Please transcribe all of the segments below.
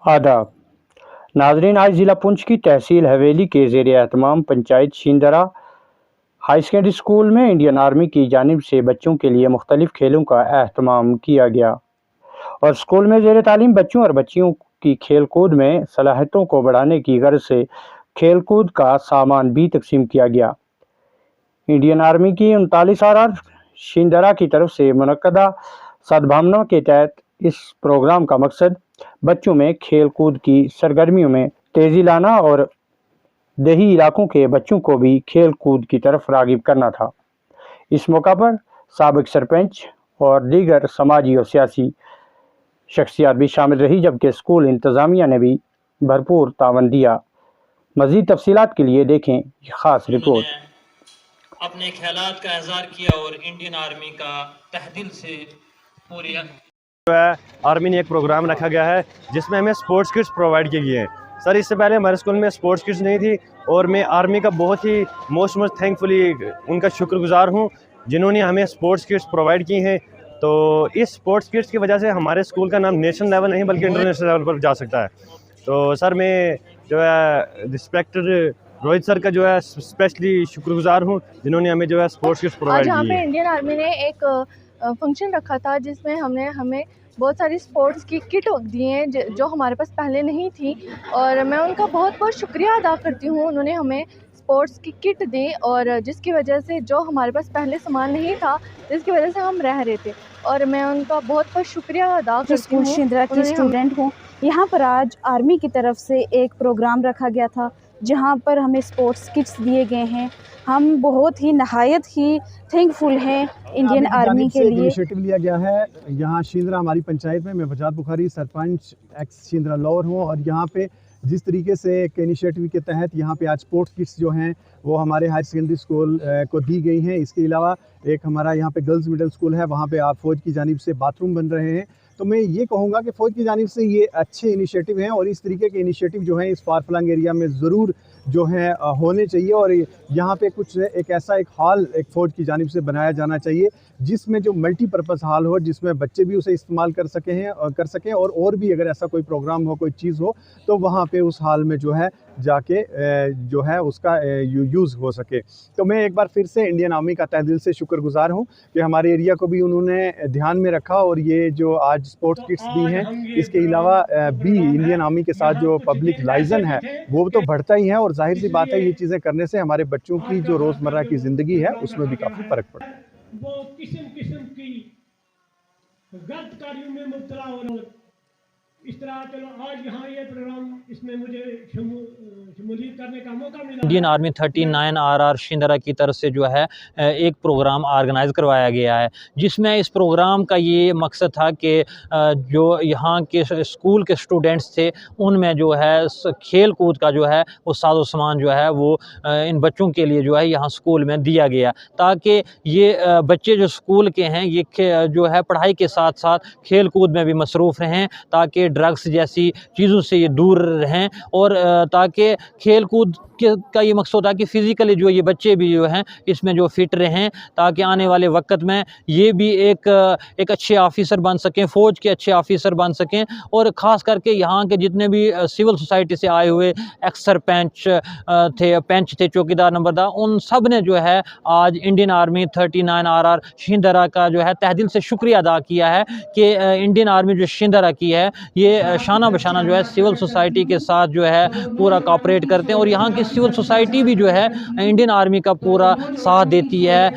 आदाब नाजरीन, आज ज़िला पुंछ की तहसील हवेली के ज़ेर एहतमाम पंचायत शींदरा हाई सेकेंडरी स्कूल में इंडियन आर्मी की जानिब से बच्चों के लिए मुख्तलिफ खेलों का एहतमाम किया गया और स्कूल में ज़ेर तालीम बच्चों और बच्चियों की खेल कूद में सलाहियतों को बढ़ाने की गर्ज से खेल कूद का सामान भी तकसीम किया गया। इंडियन आर्मी की 39 RR शींदरा की तरफ से मुनक्कदा सद्भावना के तहत इस प्रोग्राम का मकसद बच्चों में खेल कूद की सरगर्मियों में तेज़ी लाना और देही इलाकों के बच्चों को भी खेल कूद की तरफ राग़िब करना था। इस मौका पर साबिक सरपंच और दीगर समाजी और सियासी शख्सियात भी शामिल रही, जबकि स्कूल इंतज़ामिया ने भी भरपूर तावन दिया। मज़ीद तफसीलात के लिए देखें ये ख़ास रिपोर्ट। अपने ख्यालात का इज़हार किया और इंडियन आर्मी का तहदिल से पूरी आर्मी ने एक प्रोग्राम रखा गया है जिसमें हमें स्पोर्ट्स किट्स प्रोवाइड किए गए हैं। सर, इससे पहले हमारे स्कूल में स्पोर्ट्स किट्स नहीं थी और मैं आर्मी का बहुत ही मोस्ट थैंकफुली उनका शुक्रगुजार हूं जिन्होंने हमें स्पोर्ट्स किट्स प्रोवाइड की हैं। तो इस स्पोर्ट्स किट्स की वजह से हमारे स्कूल का नाम नेशनल लेवल नहीं बल्कि इंटरनेशनल लेवल पर जा सकता है। तो सर, मैं जो है रिस्पेक्टेड रोहित सर का जो है स्पेशली शुक्रगुजार हूँ जिन्होंने हमें जो है स्पोर्ट्स किट्स प्रोवाइड की। यहाँ पे इंडियन आर्मी ने एक फंक्शन रखा था जिसमें हमें बहुत सारी स्पोर्ट्स की किट दी हैं जो हमारे पास पहले नहीं थी और मैं उनका बहुत बहुत शुक्रिया अदा करती हूँ। उन्होंने हमें स्पोर्ट्स की किट दी और जिसकी वजह से जो हमारे पास पहले सामान नहीं था जिसकी वजह से हम रह रहे थे और मैं उनका बहुत बहुत शुक्रिया अदा करती हूँ। शींदरा की स्टूडेंट हूँ। यहाँ पर आज आर्मी की तरफ से एक प्रोग्राम रखा गया था जहाँ पर हमें स्पोर्ट्स किट्स दिए गए हैं। हम बहुत ही नहायत ही थैंकफुल हैं इंडियन आर्मी के लिए। इनिशिएटिव लिया गया है यहाँ शींदरा हमारी पंचायत में। मैं बजात बुखारी सरपंच एक्स शींदरा लौर हूँ और यहाँ पे जिस तरीके से एक इनिशिएटिव के तहत यहाँ पे आज स्पोर्ट्स किट्स जो हैं वो हमारे हायर सेकेंडरी स्कूल को दी गई हैं। इसके अलावा एक हमारा यहाँ पे गर्ल्स मिडिल स्कूल है, वहाँ पे आप फ़ौज की जानिब से बाथरूम बन रहे हैं। तो मैं ये कहूँगा कि फ़ौज की जानिब से ये अच्छे इनिशिएटिव हैं और इस तरीके के इनिशिएटिव जो हैं इस फार फ्लंग एरिया में ज़रूर जो है होने चाहिए और यहाँ पे कुछ एक ऐसा एक हॉल एक फ़ौज की जानिब से बनाया जाना चाहिए जिसमें जो मल्टीपर्पज़ हॉल हो, जिसमें बच्चे भी उसे इस्तेमाल कर सकें और भी अगर ऐसा कोई प्रोग्राम हो, कोई चीज़ हो तो वहाँ पे उस हॉल में जो है जाके जो है उसका यूज़ हो सके। तो मैं एक बार फिर से इंडियन आर्मी का तहे दिल से शुक्रगुजार हूँ कि हमारे एरिया को भी उन्होंने ध्यान में रखा और ये जो आज स्पोर्ट्स किट्स दी हैं, इसके अलावा भी इंडियन आर्मी के साथ जो पब्लिक लाइजन है वो तो बढ़ता ही है और जाहिर सी बात है ये चीज़ें करने से हमारे बच्चों की जो रोज़मर्रा की ज़िंदगी है उसमें भी काफ़ी फ़र्क पड़ता है। वो किस्म की गलत कार्यों में मुब्तला हो रहे इस तरह। चलो आज यहाँ ये प्रोग्राम इसमें मुझे शमूलियत करने का मौका मिला। इंडियन आर्मी 39 RR शींदरा की तरफ से जो है एक प्रोग्राम ऑर्गेनाइज़ करवाया गया है जिसमें इस प्रोग्राम का ये मकसद था कि जो यहाँ के स्कूल के स्टूडेंट्स थे उनमें जो है खेल कूद का जो है वो साजो सामान जो है वो इन बच्चों के लिए जो है यहाँ स्कूल में दिया गया ताकि ये बच्चे जो स्कूल के हैं ये जो है पढ़ाई के साथ साथ खेल कूद में भी मसरूफ़ रहें ताकि ड्रग्स जैसी चीज़ों से ये दूर रहें और ताकि खेल कूद का ये मकसद होता है कि फ़िज़िकली जो ये बच्चे भी जो हैं इसमें जो फिट रहें ताकि आने वाले वक्त में ये भी एक अच्छे ऑफिसर बन सकें, फ़ौज के अच्छे ऑफिसर बन सकें। और ख़ास करके यहाँ के जितने भी सिविल सोसाइटी से आए हुए एक्स सरपंच थे, चौकीदार नंबरदार, उन सब ने जो है आज इंडियन आर्मी 39 RR शींदरा का जो है तहे दिल से शुक्रिया अदा किया है कि इंडियन आर्मी जो शींदरा की है ये शाना बशाना जो है सिविल सोसाइटी के साथ जो है पूरा कोऑपरेट करते हैं और यहाँ की सिविल सोसाइटी भी जो है इंडियन आर्मी का पूरा साथ देती है।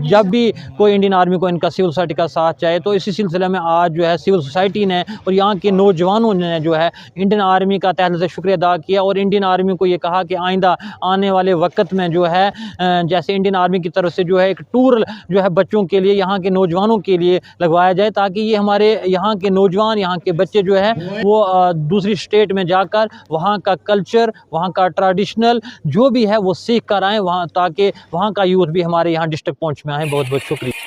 जब भी कोई इंडियन आर्मी को इनका सिविल सोसाइटी का साथ चाहे तो इसी सिलसिले में आज जो है सिविल सोसाइटी ने और यहाँ के नौजवानों ने जो है इंडियन आर्मी का तहे दिल से शुक्रिया अदा किया और इंडियन आर्मी को ये कहा कि आइंदा आने वाले वक्त में जो है जैसे इंडियन आर्मी की तरफ से जो है एक टूर जो है बच्चों के लिए, यहाँ के नौजवानों के लिए लगवाया जाए ताकि ये हमारे यहाँ के नौजवान, यहाँ के बच्चे जो है वो दूसरी स्टेट में जाकर वहाँ का कल्चर, वहाँ का ट्रेडिशनल जो भी है वो सीख कर आएँ वहाँ, ताकि वहाँ का यूथ भी हमारे यहाँ डिस्ट्रिक्ट पुंछ में आए। बहुत बहुत शुक्रिया।